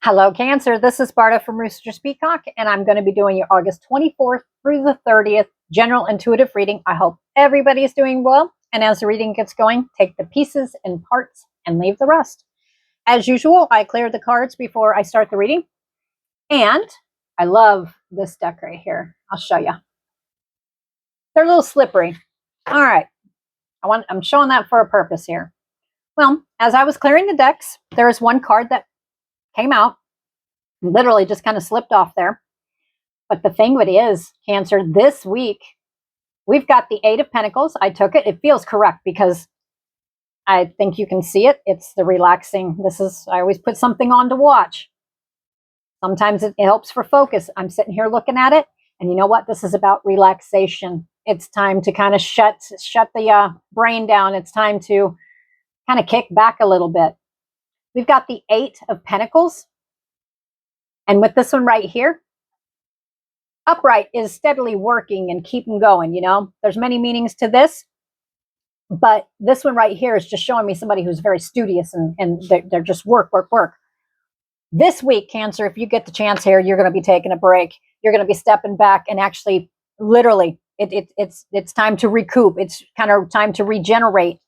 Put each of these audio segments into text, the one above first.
Hello, Cancer. This is Barta from Roosters, Peacock, and I'm going to be doing your August 24th through the 30th general intuitive reading. I hope everybody is doing well. And as the reading gets going, take the pieces and parts and leave the rest. As usual, I clear the cards before I start the reading. And I love this deck right here. I'll show you. They're a little slippery. All right. I'm showing that for a purpose here. Well, as I was clearing the decks, there is one card that came out, literally just kind of slipped off there. But the thing with it is, Cancer, this week, we've got the Eight of Pentacles. I took it. It feels correct because I think you can see it. It's the relaxing. I always put something on to watch. Sometimes it helps for focus. I'm sitting here looking at it, and you know what? This is about relaxation. It's time to kind of shut the brain down. It's time to kind of kick back a little bit. We've got the Eight of Pentacles. And with this one right here, upright is steadily working and keeping going, you know. There's many meanings to this. But this one right here is just showing me somebody who's very studious and they're just work. This week, Cancer, if you get the chance here, you're going to be taking a break. You're going to be stepping back and actually, literally, it's time to recoup. It's kind of time to regenerate.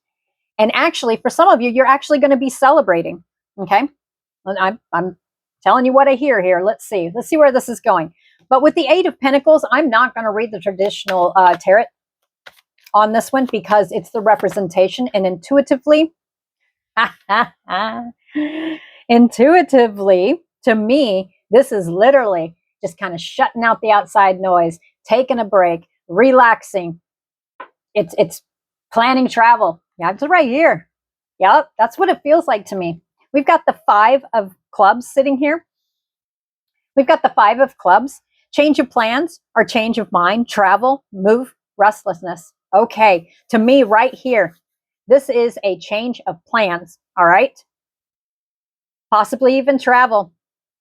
And actually, for some of you, you're actually going to be celebrating. Okay, I'm telling you what I hear here. Let's see where this is going. But with the Eight of Pentacles, I'm not going to read the traditional tarot on this one because it's the representation. And intuitively, to me, this is literally just kind of shutting out the outside noise, taking a break, relaxing. It's planning travel. Yeah, it's right here. Yep, that's what it feels like to me. We've got the Five of Clubs sitting here. We've got the Five of Clubs. Change of plans or change of mind, travel, move, restlessness. Okay, to me right here, this is a change of plans, all right? Possibly even travel.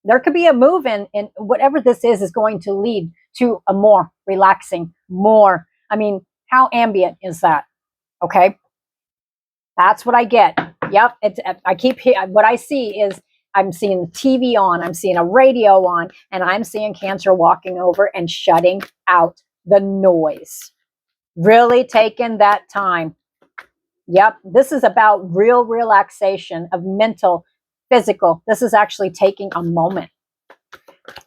There could be a move in whatever this is going to lead to a more relaxing, I mean, how ambient is that? Okay, that's what I get. Yep, what I see is I'm seeing the TV on, I'm seeing a radio on, and I'm seeing Cancer walking over and shutting out the noise. Really taking that time. Yep, this is about real relaxation of mental, physical. This is actually taking a moment.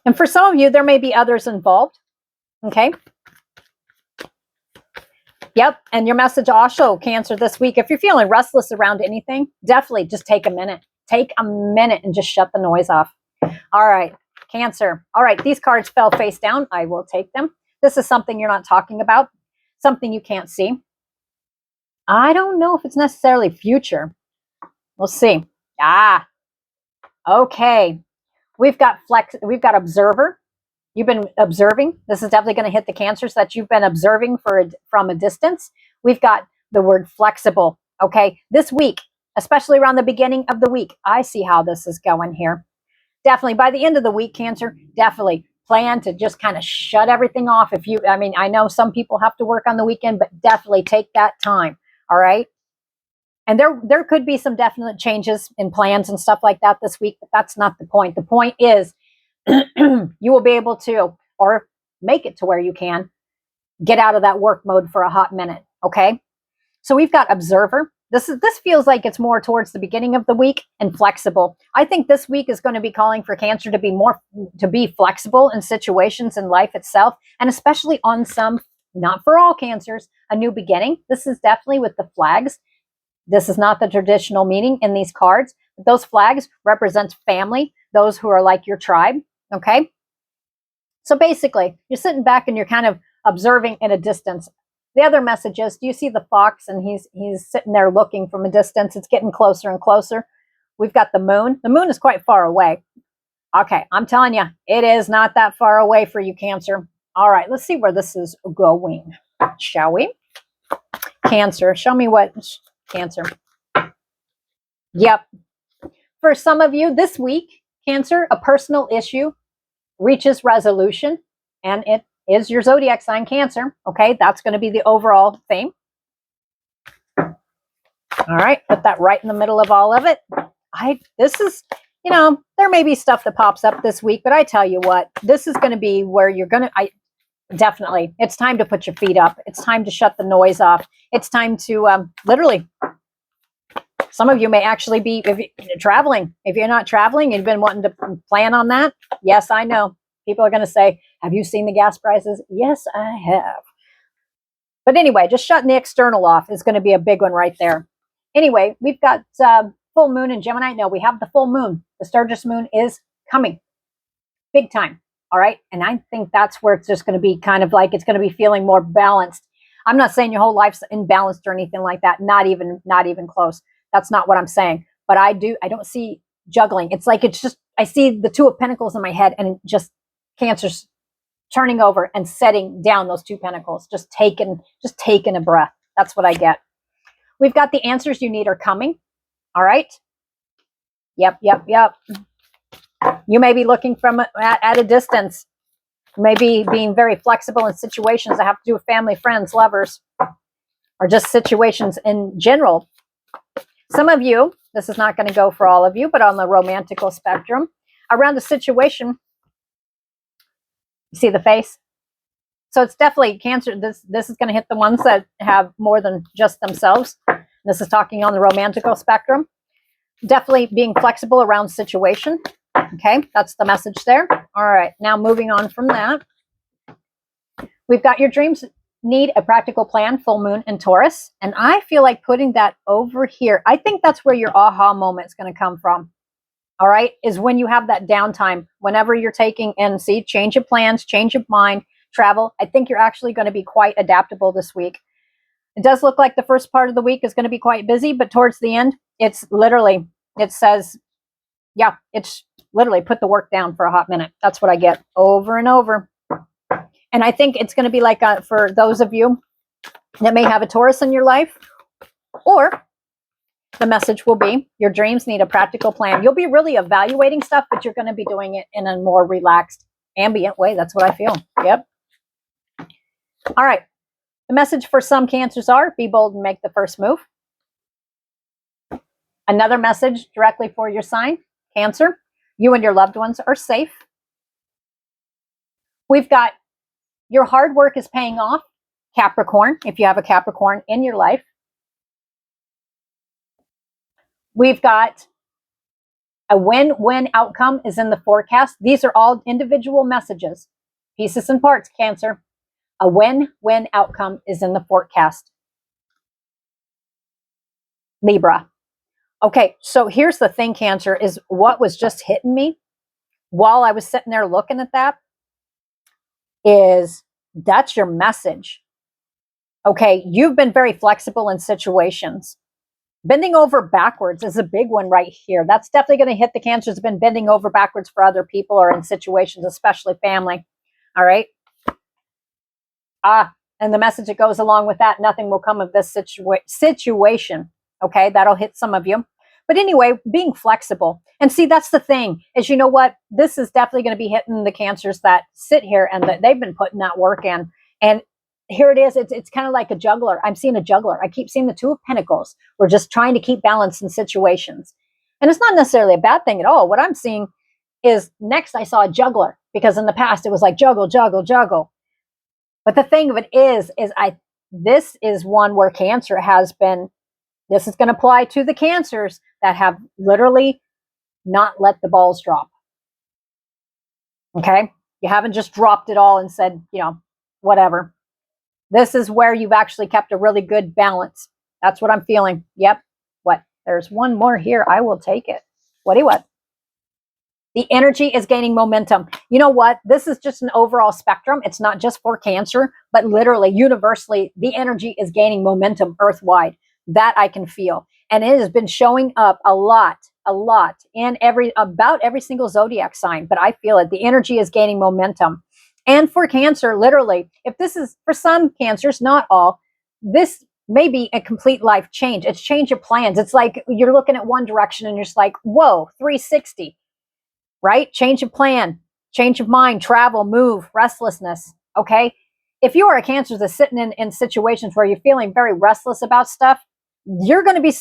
And for some of you, there may be others involved. Okay. Yep, and your message also, Cancer, this week, if you're feeling restless around anything, definitely just take a minute. Take a minute and just shut the noise off. All right, Cancer. All right, these cards fell face down. I will take them. This is something you're not talking about, something you can't see. I don't know if it's necessarily future. We'll see. Okay. We've got observer. You've been observing. This is definitely going to hit the Cancers that you've been observing from a distance. We've got the word flexible. Okay, this week, especially around the beginning of the week, I see how this is going here. Definitely by the end of the week, Cancer, definitely plan to just kind of shut everything off. I know some people have to work on the weekend, but definitely take that time. All right. And there could be some definite changes in plans and stuff like that this week, but that's not the point. The point is you will be able to, or make it to where you can, get out of that work mode for a hot minute. Okay. So we've got observer. This feels like it's more towards the beginning of the week, and flexible. I think this week is going to be calling for Cancer to be flexible in situations in life itself, and especially on some, not for all Cancers, a new beginning. This is definitely with the flags. This is not the traditional meaning in these cards. Those flags represent family, those who are like your tribe. Okay. So basically, you're sitting back and you're kind of observing in a distance. The other message is, do you see the fox? And he's sitting there looking from a distance. It's getting closer and closer. We've got the moon. The moon is quite far away. Okay, I'm telling you, it is not that far away for you, Cancer. All right, let's see where this is going, shall we? Cancer, show me what, Cancer. Yep. For some of you this week, Cancer, a personal issue reaches resolution, and it is your zodiac sign, Cancer. Okay, that's going to be the overall theme. All right, put that right in the middle of all of it. This is you know, there may be stuff that pops up this week, but I tell you what, this is going to be where you're going to, definitely, it's time to put your feet up. It's time to shut the noise off. It's time to literally, some of you may actually be traveling. If you're not traveling, you've been wanting to plan on that. Yes, I know. People are going to say, have you seen the gas prices? Yes, I have. But anyway, just shutting the external off is going to be a big one right there. Anyway, we've got full moon in Gemini. No, we have the full moon. The Sturgis moon is coming big time. All right. And I think that's where it's just going to be kind of like, it's going to be feeling more balanced. I'm not saying your whole life's imbalanced or anything like that. Not even close. That's not what I'm saying. But I don't see juggling. It's like, it's just, I see the Two of Pentacles in my head and just Cancer's turning over and setting down those 2 pentacles, just taking a breath. That's what I get. We've got the answers you need are coming. All right. Yep. You may be looking from at a distance, maybe being very flexible in situations that have to do with family, friends, lovers, or just situations in general. Some of you, this is not going to go for all of you, but on the romantical spectrum, around the situation, you see the face? So it's definitely Cancer. This is going to hit the ones that have more than just themselves. This is talking on the romantical spectrum. Definitely being flexible around situation. Okay, that's the message there. All right, now moving on from that. We've got your dreams need a practical plan, full moon in Taurus. And I feel like putting that over here. I think that's where your aha moment is going to come from. All right, is when you have that downtime, whenever you're taking and see, change of plans, change of mind, travel. I think you're actually going to be quite adaptable this week. It does look like the first part of the week is going to be quite busy, but towards the end, it's literally, it says, yeah, it's literally put the work down for a hot minute. That's what I get over and over. And I think it's going to be like for those of you that may have a Taurus in your life, or the message will be your dreams need a practical plan. You'll be really evaluating stuff, but you're going to be doing it in a more relaxed, ambient way. That's what I feel. Yep. All right. The message for some Cancers are be bold and make the first move. Another message directly for your sign, Cancer, you and your loved ones are safe. We've got your hard work is paying off, Capricorn, if you have a Capricorn in your life. We've got a win-win outcome is in the forecast. These are all individual messages, pieces and parts, Cancer. A win-win outcome is in the forecast. Libra. Okay, so here's the thing, Cancer, is what was just hitting me while I was sitting there looking at that is that's your message. Okay, you've been very flexible in situations. Bending over backwards is a big one right here. That's definitely going to hit the Cancers have been bending over backwards for other people or in situations, especially family. All right. And the message that goes along with that, nothing will come of this situation. Okay, that'll hit some of you. But anyway, being flexible. And see, that's the thing is, you know what? This is definitely going to be hitting the Cancers that sit here and that they've been putting that work in. And here it is. It's kind of like a juggler. I'm seeing a juggler. I keep seeing the Two of Pentacles. We're just trying to keep balance in situations. And it's not necessarily a bad thing at all. What I'm seeing is next I saw a juggler, because in the past it was like juggle, juggle, juggle. But the thing of it is this is one where Cancer has been, this is going to apply to the Cancers that have literally not let the balls drop. Okay? You haven't just dropped it all and said, you know, whatever. This is where you've actually kept a really good balance. That's what I'm feeling. Yep. What? There's one more here. I will take it. What? The energy is gaining momentum. You know what? This is just an overall spectrum. It's not just for Cancer, but literally, universally, the energy is gaining momentum earthwide. That I can feel. And it has been showing up a lot in about every single zodiac sign. But I feel it. The energy is gaining momentum. And for Cancer, literally, if this is for some Cancers, not all, this may be a complete life change. It's change of plans. It's like you're looking at one direction and you're just like, whoa, 360, right? Change of plan, change of mind, travel, move, restlessness. Okay. If you are a Cancer that's sitting in situations where you're feeling very restless about stuff, you're going to be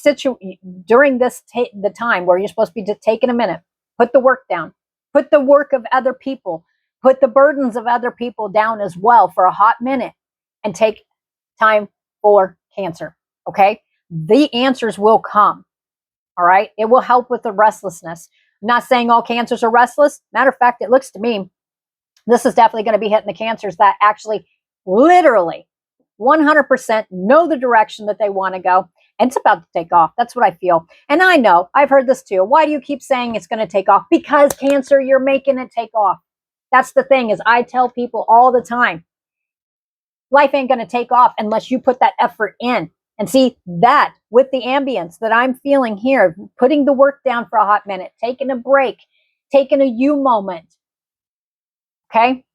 during this the time where you're supposed to be just taking a minute. Put the work down. Put the work of other people. Put the burdens of other people down as well for a hot minute and take time for Cancer. Okay? The answers will come. All right? It will help with the restlessness. I'm not saying all Cancers are restless. Matter of fact, it looks to me this is definitely going to be hitting the Cancers that actually literally 100% know the direction that they want to go. And it's about to take off. That's what I feel. And I know, I've heard this too. Why do you keep saying it's going to take off? Because Cancer, you're making it take off. That's the thing is I tell people all the time, life ain't going to take off unless you put that effort in. And see that with the ambience that I'm feeling here, putting the work down for a hot minute, taking a break, taking a you moment. Okay?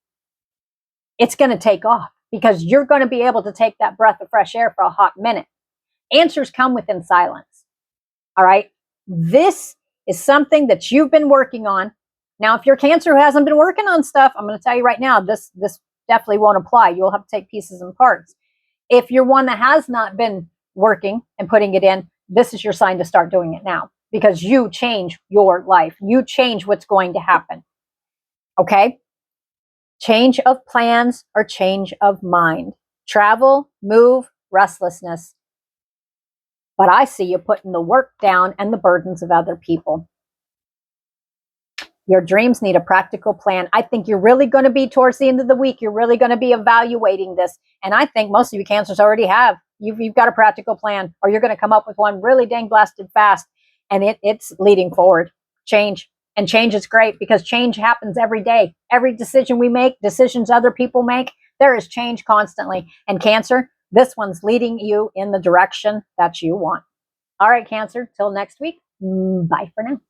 It's going to take off because you're going to be able to take that breath of fresh air for a hot minute. Answers come within silence. All right? This is something that you've been working on. Now, if you're Cancer who hasn't been working on stuff, I'm going to tell you right now, this definitely won't apply. You'll have to take pieces and parts. If you're one that has not been working and putting it in, this is your sign to start doing it now because you change your life. You change what's going to happen. Okay? Change of plans or change of mind. Travel, move, restlessness. But I see you putting the work down and the burdens of other people. Your dreams need a practical plan. I think you're really going to be towards the end of the week. You're really going to be evaluating this. And I think most of you Cancers already have. You've got a practical plan or you're going to come up with one really dang blasted fast. And it's leading forward. Change. And change is great because change happens every day. Every decision we make, decisions other people make, there is change constantly. And Cancer, this one's leading you in the direction that you want. All right, Cancer, till next week. Bye for now.